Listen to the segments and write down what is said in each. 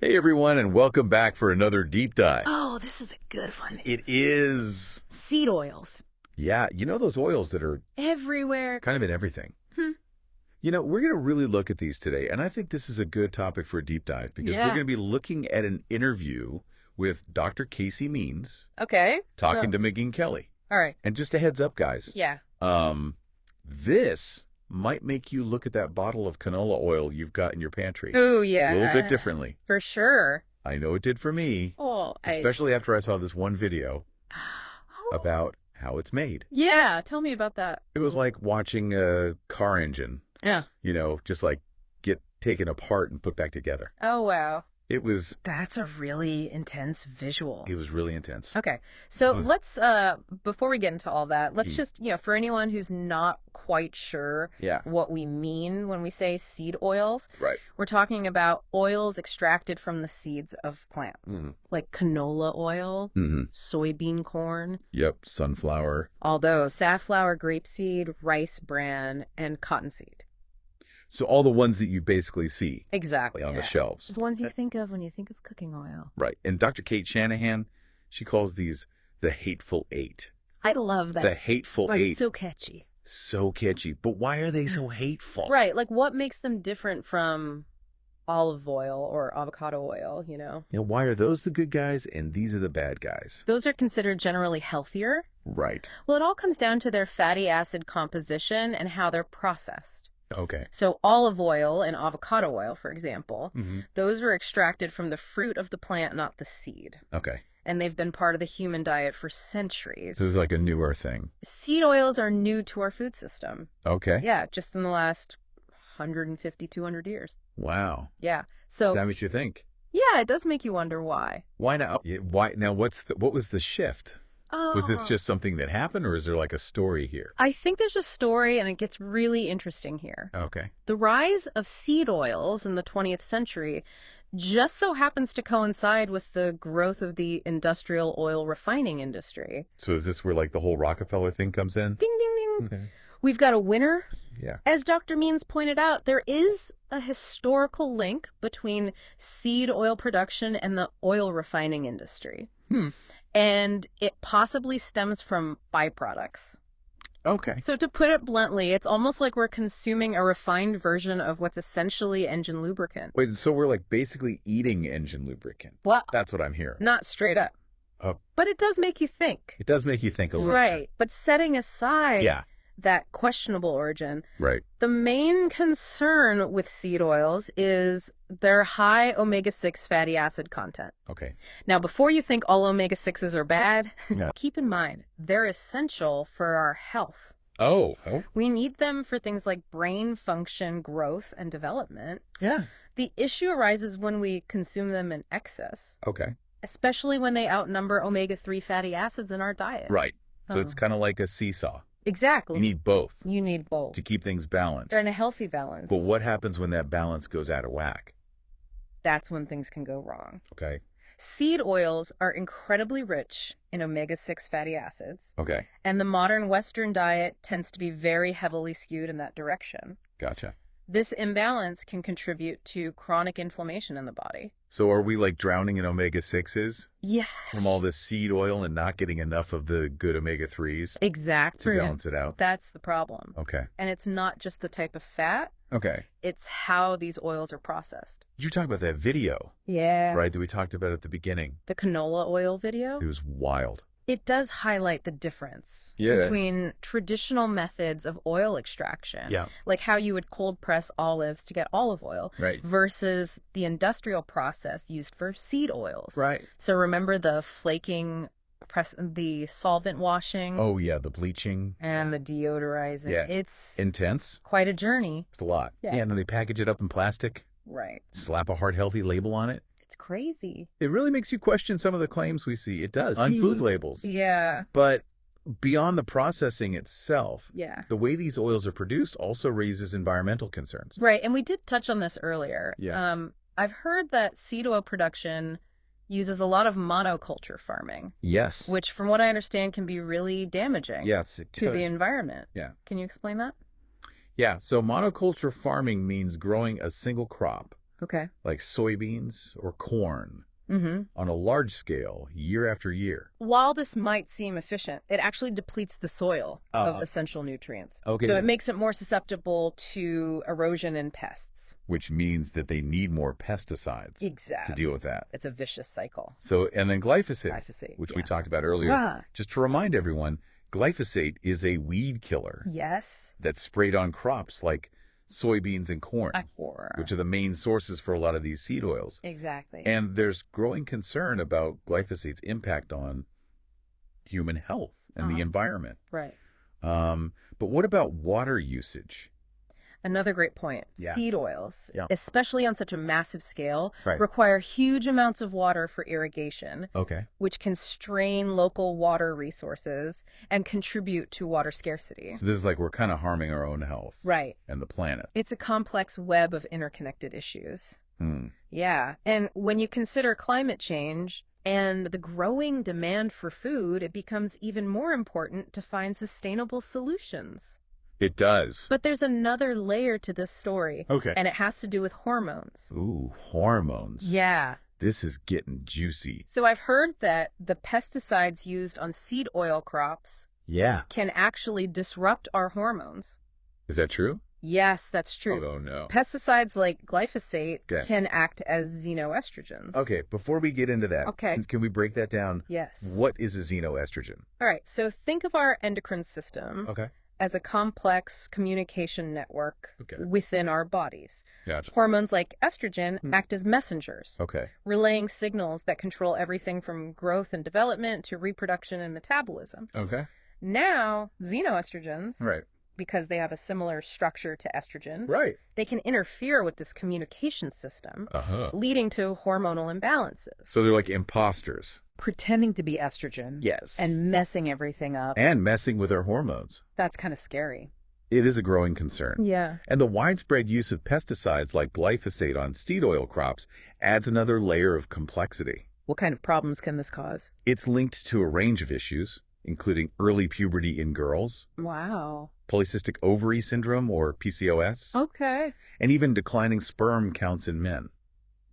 Hey everyone, and welcome back for another deep dive. Oh, this is a good one. It is, Seed oils. yeah, you know those oils that are Everywhere. kind of in everything. Hmm. We're going to really look at these today, and I think this is a good topic for a deep dive because we're Yeah. going to be looking at an interview with Dr. Casey Means Okay. talking to McGee Kelly. All right. And just a heads up, guys. Yeah. This might make you look at that bottle of canola oil you've got in your pantry Oh, yeah. a little bit differently. For sure. I know it did for me, Oh, especially after I saw this one video Oh. about how it's made. Yeah. Tell me about that. It was like watching a car engine, Yeah. just like get taken apart and put back together. Oh, wow. It was That's a really intense visual. really intense. Okay. So Mhm. let's, before we get into all that, let's Mm. just, for anyone who's not quite sure Yeah. what we mean when we say seed oils, Right. we're talking about oils extracted from the seeds of plants, like canola oil, Mm-hmm. soybean corn, Yep. Sunflower. all those, safflower, grapeseed, rice bran, and cottonseed. So all the ones that you basically see Exactly. on the Yeah. shelves. The ones you think of when you think of cooking oil. Right. And Dr. Kate Shanahan, she calls these the hateful eight. I love that. The hateful Like, eight. so catchy. So catchy. But why are they so hateful? Right. Like, what makes them different from olive oil or avocado oil, Why are those the good guys and these are the bad guys? Those are considered generally healthier. Right. Well, it all comes down to their fatty acid composition and how they're processed. Okay. So olive oil and avocado oil, for example, Mm-hmm. those are extracted from the fruit of the plant, not the seed. Okay. And they've been part of the human diet for centuries. This is like a newer thing. Seed oils are new to our food system. Okay. Yeah, just in the last 150, 200 years. Wow. Yeah. So So, that makes you think. yeah, it does make you wonder why. Why now? Why now? What was the shift? Was this just something that happened, or is there like a story here? I think there's a story, and it gets really interesting here. Okay. The rise of seed oils in the 20th century just so happens to coincide with the growth of the industrial oil refining industry. So is this where like the whole Rockefeller thing comes in? Ding, ding, ding. Okay. We've got a winner. Yeah. As Dr. Means pointed out, there is a historical link between seed oil production and the oil refining industry. And it possibly stems from byproducts. Okay. So to put it bluntly, it's almost like we're consuming a refined version of what's essentially engine lubricant. Wait. So we're like basically eating engine lubricant. Well, That's what I'm hearing. not straight up. Oh. But it does make you think. It does make you think a little. Right. But setting aside Yeah. that questionable origin, Right. the main concern with seed oils is their high omega-6 fatty acid content. Okay. Now, before you think all omega-6s are bad, Yeah. keep in mind, they're essential for our health. Oh. We need them for things like brain function, growth, and development. Yeah. The issue arises when we consume them in excess, Okay. especially when they outnumber omega-3 fatty acids in our diet. Right. So Oh. it's kind of like a seesaw. Exactly. You need both You need both. to keep things balanced. They're in a healthy balance. But what happens when that balance goes out of whack? That's when things can go wrong. Okay. Seed oils are incredibly rich in omega-6 fatty acids, Okay. and the modern Western diet tends to be very heavily skewed in that direction. Gotcha. This imbalance can contribute to chronic inflammation in the body. So are we like drowning in omega-6s Yes. from all this seed oil and not getting enough of the good omega-3s to Exactly. balance it out? That's the problem. Okay. And it's not just the type of fat, Okay. it's how these oils are processed. You talk about that video, Yeah. right, that we talked about at the beginning. The canola oil video. It was wild. It does highlight the difference Yeah. between traditional methods of oil extraction, Yeah. like how you would cold press olives to get olive oil, Right. versus the industrial process used for seed oils. Right. So remember the flaking, the solvent washing, Oh, yeah, the bleaching. and the deodorizing. Yeah. It's Intense. quite a journey. It's a lot. Yeah. And then they package it up in plastic, Right. slap a heart healthy label on it. It's crazy. It really makes you question some of the claims we see. It does on food labels. Yeah. But beyond the processing itself, Yeah. the way these oils are produced also raises environmental concerns. Right. And we did touch on this earlier. Yeah. I've heard that seed oil production uses a lot of monoculture farming, Yes. which from what I understand can be really damaging Yes, to the environment. Yeah. Can you explain that? Yeah. So monoculture farming means growing a single crop Okay. like soybeans or corn, on a large scale, year after year. While this might seem efficient, it actually depletes the soil of essential nutrients. Okay. So it makes it more susceptible to erosion and pests. Which means that they need more pesticides Exactly. to deal with that. It's a vicious cycle. So, and then glyphosate, which yeah. we talked about earlier. Just to remind everyone, glyphosate is a weed killer. Yes. That's sprayed on crops like soybeans and corn, which are the main sources for a lot of these seed oils. Exactly. And there's growing concern about glyphosate's impact on human health and the environment. Right. But what about water usage? Another great point. Yeah. Seed oils, especially on such a massive scale, Right. require huge amounts of water for irrigation, Okay. which can strain local water resources and contribute to water scarcity. So this is like we're kind of harming our own health. Right. And the planet. It's a complex web of interconnected issues. Hmm. Yeah. And when you consider climate change and the growing demand for food, it becomes even more important to find sustainable solutions. It does. But there's another layer to this story. Okay. And it has to do with hormones. Ooh, hormones. Yeah. This is getting juicy. So I've heard that the pesticides used on seed oil crops can actually disrupt our hormones. Is that true? Yes, that's true. Oh, no. Pesticides like glyphosate can act as xenoestrogens. Okay, before we get into that, can we break that down? Yes. What is a xenoestrogen? All right, so think of our endocrine system as a complex communication network within our bodies. Gotcha. Hormones like estrogen act as messengers, relaying signals that control everything from growth and development to reproduction and metabolism. Okay. Now, xenoestrogens, Right. because they have a similar structure to estrogen, Right. they can interfere with this communication system, leading to hormonal imbalances. So they're like imposters. Pretending to be estrogen. Yes. And messing everything up. And messing with our hormones. That's kind of scary. It is a growing concern. Yeah. And the widespread use of pesticides like glyphosate on seed oil crops adds another layer of complexity. What kind of problems can this cause? It's linked to a range of issues, including early puberty in girls. Wow. Polycystic ovary syndrome, or PCOS. Okay. And even declining sperm counts in men.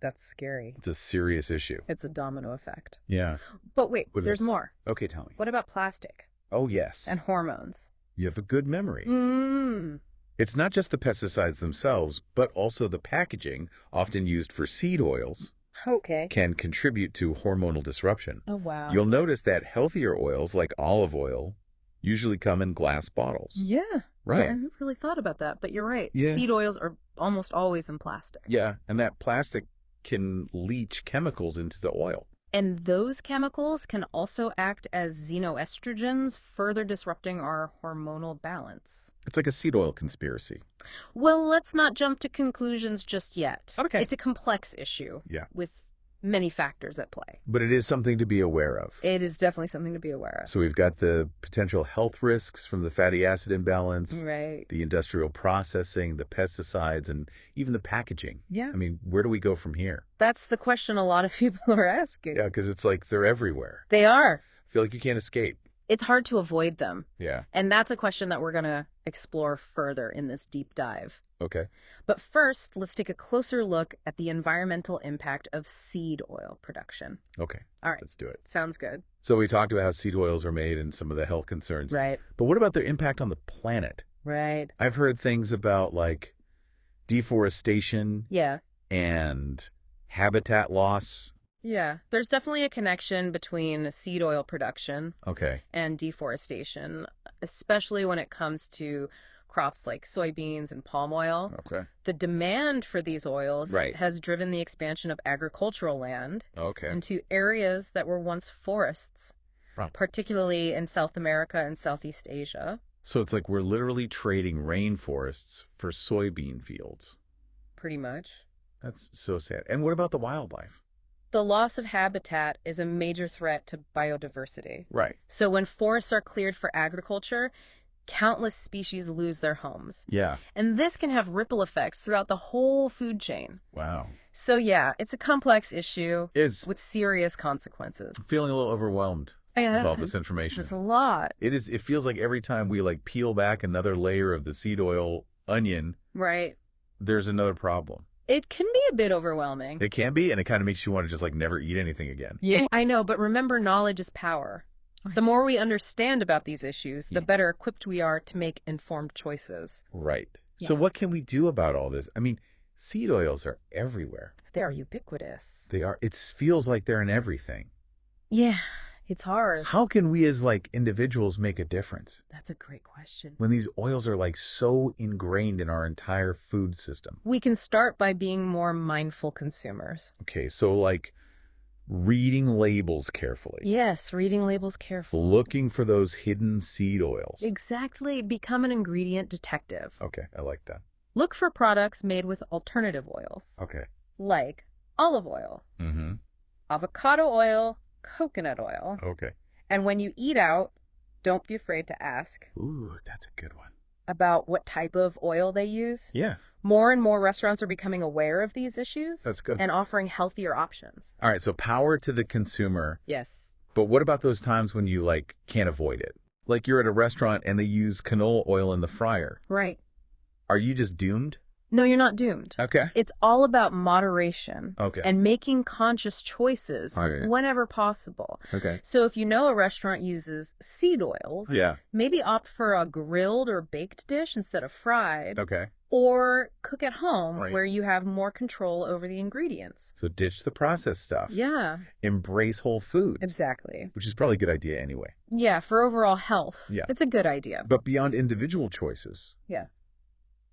That's scary. It's a serious issue. It's a domino effect. Yeah. But wait, there's more. Okay, tell me. What about plastic? Oh, yes. And hormones? You have a good memory. It's not just the pesticides themselves, but also the packaging, often used for seed oils, can contribute to hormonal disruption. Oh, wow. You'll notice that healthier oils, like olive oil, usually come in glass bottles. Yeah. Right. I hadn't really thought about that, but you're right. Yeah. Seed oils are almost always in plastic. Yeah, and that plastic can leach chemicals into the oil. And those chemicals can also act as xenoestrogens, further disrupting our hormonal balance. It's like a seed oil conspiracy. Well, let's not jump to conclusions just yet. Okay. It's a complex issue. Yeah. With many factors at play. But it is something to be aware of. It is definitely something to be aware of. So we've got the potential health risks from the fatty acid imbalance, right? The industrial processing, the pesticides, and even the packaging. Yeah. I mean, where do we go from here? That's the question a lot of people are asking. Yeah, because it's like they're everywhere. They are. I feel like you can't escape. It's hard to avoid them. Yeah. And that's a question that we're going to explore further in this deep dive. Okay. But first, let's take a closer look at the environmental impact of seed oil production. Okay. All right. Let's do it. Sounds good. So we talked about how seed oils are made and some of the health concerns. Right. But what about their impact on the planet? Right. I've heard things about like deforestation. Yeah. And habitat loss. Yeah. There's definitely a connection between seed oil production and deforestation, especially when it comes to crops like soybeans and palm oil. Okay. The demand for these oils has driven the expansion of agricultural land into areas that were once forests, particularly in South America and Southeast Asia. So it's like we're literally trading rainforests for soybean fields. Pretty much. That's so sad. And what about the wildlife? The loss of habitat is a major threat to biodiversity. Right. So when forests are cleared for agriculture, countless species lose their homes. Yeah. And this can have ripple effects throughout the whole food chain. Wow. So yeah, it's a complex issue with serious consequences. I'm feeling a little overwhelmed with all this information. There's a lot. It feels like every time we like peel back another layer of the seed oil onion, right, there's another problem. It can be a bit overwhelming. It can be, and it kind of makes you want to just like never eat anything again. Yeah, I know, but remember, knowledge is power. The more we understand about these issues, the better equipped we are to make informed choices. Right. Yeah. So what can we do about all this? I mean, seed oils are everywhere. They are ubiquitous. They are. It feels like they're in everything. Yeah, it's hard. How can we as like individuals make a difference That's a great question. when these oils are like so ingrained in our entire food system? We can start by being more mindful consumers. Okay, so like reading labels carefully. Yes, reading labels carefully. Looking for those hidden seed oils. Exactly. Become an ingredient detective. Okay, I like that. Look for products made with alternative oils. Okay. Like olive oil, Mm-hmm. avocado oil, coconut oil. Okay. And when you eat out, don't be afraid to ask Ooh, that's a good one. about what type of oil they use. Yeah. More and more restaurants are becoming aware of these issues. That's good. And offering healthier options. All right, so power to the consumer. Yes. But what about those times when you like can't avoid it? Like you're at a restaurant and they use canola oil in the fryer. Right. Are you just doomed? No, you're not doomed. Okay. It's all about moderation. Okay. And making conscious choices Okay. whenever possible. Okay. So if you know a restaurant uses seed oils, Yeah. maybe opt for a grilled or baked dish instead of fried. Okay. Or cook at home Right. where you have more control over the ingredients. So ditch the processed stuff. Yeah, Embrace whole foods. exactly. Which is probably a good idea anyway. Yeah, for overall health. Yeah. It's a good idea. But beyond individual choices, Yeah.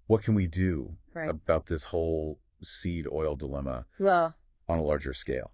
what can we do Right. about this whole seed oil dilemma Well, on a larger scale?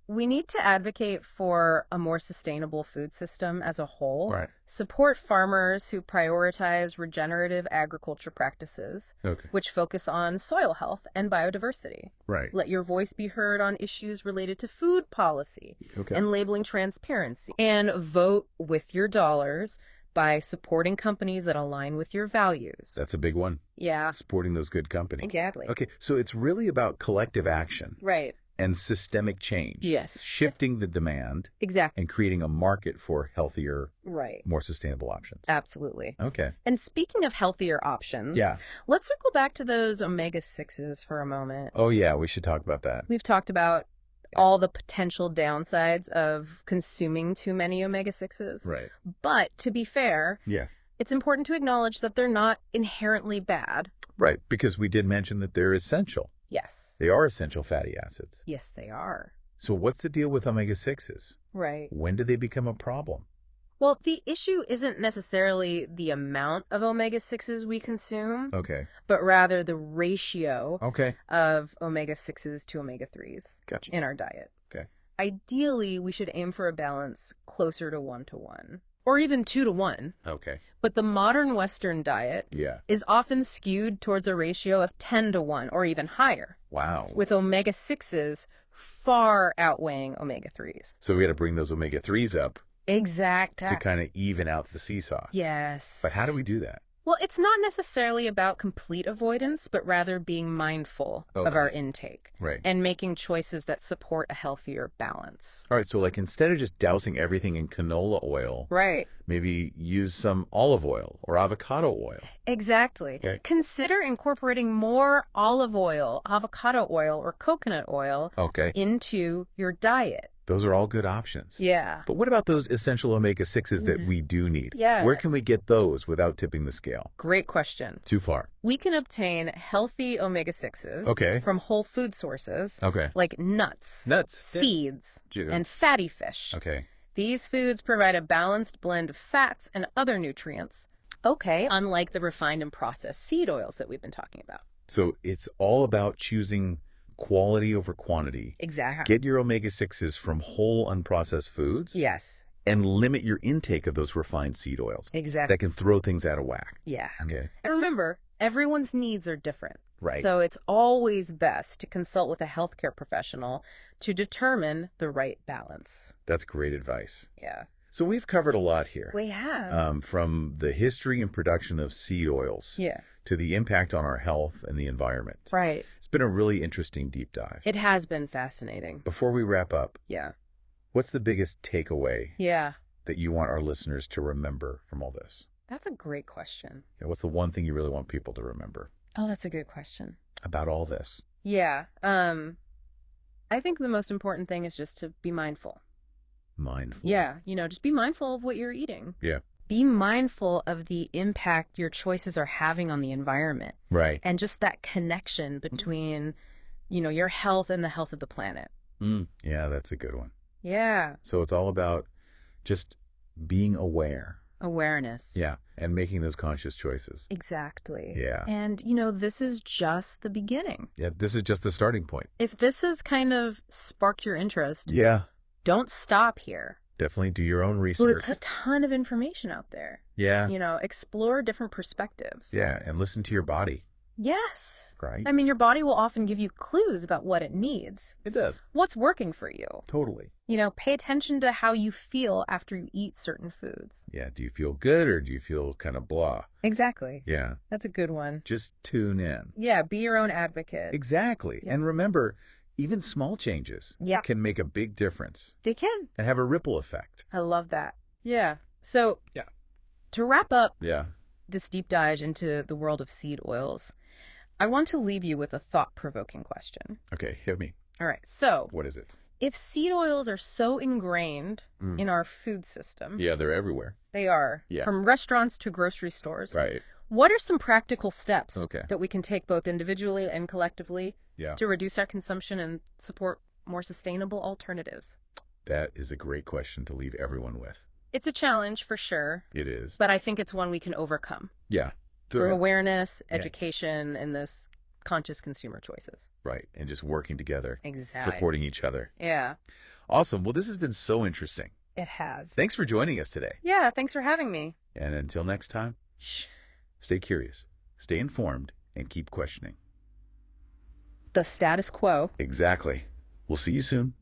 we need to advocate for a more sustainable food system as a whole. Right. Support farmers who prioritize regenerative agriculture practices, Okay. which focus on soil health and biodiversity. Right. Let your voice be heard on issues related to food policy Okay. and labeling transparency. And vote with your dollars by supporting companies that align with your values. That's a big one. Yeah. Supporting those good companies. Exactly. Okay, so it's really about collective action Right. and systemic change. Yes. Shifting the demand Exactly. and creating a market for healthier, Right. more sustainable options. Absolutely. Okay. And speaking of healthier options, Yeah. let's circle back to those omega-6s for a moment. Oh, yeah, we should talk about that. We've talked about all the potential downsides of consuming too many omega-6s. Right. But to be fair, Yeah. it's important to acknowledge that they're not inherently bad. Right, because we did mention that they're essential. Yes. They are essential fatty acids. Yes, they are. So what's the deal with omega-6s? Right. When do they become a problem? Well, the issue isn't necessarily the amount of omega-6s we consume, Okay. but rather the ratio Okay. of omega-6s to omega-3s Gotcha. in our diet. Okay. Ideally, we should aim for a balance closer to 1-to-1, or even 2-to-1. Okay. But the modern Western diet Yeah. is often skewed towards a ratio of 10-to-1 or even higher, Wow. with omega-6s far outweighing omega-3s. So we got to bring those omega-3s up Exact. to kind of even out the seesaw. Yes. But how do we do that? Well, it's not necessarily about complete avoidance, but rather being mindful of our intake. Right. And making choices that support a healthier balance. All right, so like instead of just dousing everything in canola oil, Right. maybe use some olive oil or avocado oil. Exactly. Okay. Consider incorporating more olive oil, avocado oil, or coconut oil Okay. into your diet. Those are all good options. Yeah. But what about those essential omega-6s that we do need? Yeah. Where can we get those without tipping the scale? Great question. Too far. We can obtain healthy omega-6s Okay. from whole food sources Okay. like nuts, Nuts. Yeah. seeds, Sure. and fatty fish. Okay. These foods provide a balanced blend of fats and other nutrients. Okay, unlike the refined and processed seed oils that we've been talking about. So it's all about choosing quality over quantity. Exactly. Get your omega-6s from whole unprocessed foods. Yes, And limit your intake of those refined seed oils. exactly. That can throw things out of whack. Yeah. Okay. And remember, everyone's needs are different. Right. So it's always best to consult with a healthcare professional to determine the right balance. That's great advice. Yeah. So we've covered a lot here. We have. From the history and production of seed oils Yeah. to the impact on our health and the environment. Right. It's been a really interesting deep dive. It has been fascinating. Before we wrap up, Yeah. what's the biggest takeaway Yeah. that you want our listeners to remember from all this? That's a great question. What's the one thing you really want people to remember Oh, that's a good question. about all this? Yeah. I think the most important thing is just to be mindful. Mindful. Yeah, just be mindful of what you're eating. Yeah. Be mindful of the impact your choices are having on the environment. Right. And just that connection between, your health and the health of the planet. Yeah, that's a good one. Yeah. So it's all about just being aware. Awareness. Yeah. And making those conscious choices. Exactly. Yeah. And, this is just the beginning. Yeah, this is just the starting point. If this has kind of sparked your interest, Yeah. don't stop here. Definitely do your own research. There's a ton of information out there. Yeah. Explore different perspectives. Yeah, and listen to your body. Yes. Right. I mean, your body will often give you clues about what it needs. It does. What's working for you. Totally. Pay attention to how you feel after you eat certain foods. Yeah, do you feel good or do you feel kind of blah? Exactly. Yeah. That's a good one. Just tune in. Yeah, be your own advocate. Exactly. Yeah. And remember, even small changes can make a big difference. They can. And have a ripple effect. I love that. Yeah. So, to wrap up this deep dive into the world of seed oils, I want to leave you with a thought-provoking question. Okay, hit me. All right. So, what is it? If seed oils are so ingrained in our food system. Yeah, they're everywhere. They are. Yeah. From restaurants to grocery stores. Right. What are some practical steps that we can take both individually and collectively to reduce our consumption and support more sustainable alternatives? That is a great question to leave everyone with. It's a challenge for sure. It is. But I think it's one we can overcome. Yeah. Through awareness, education, and this conscious consumer choices. Right. And just working together. Exactly. Supporting each other. Yeah. Awesome. Well, this has been so interesting. It has. Thanks for joining us today. Yeah, thanks for having me. And until next time, stay curious, stay informed, and keep questioning. The status quo. Exactly. We'll see you soon.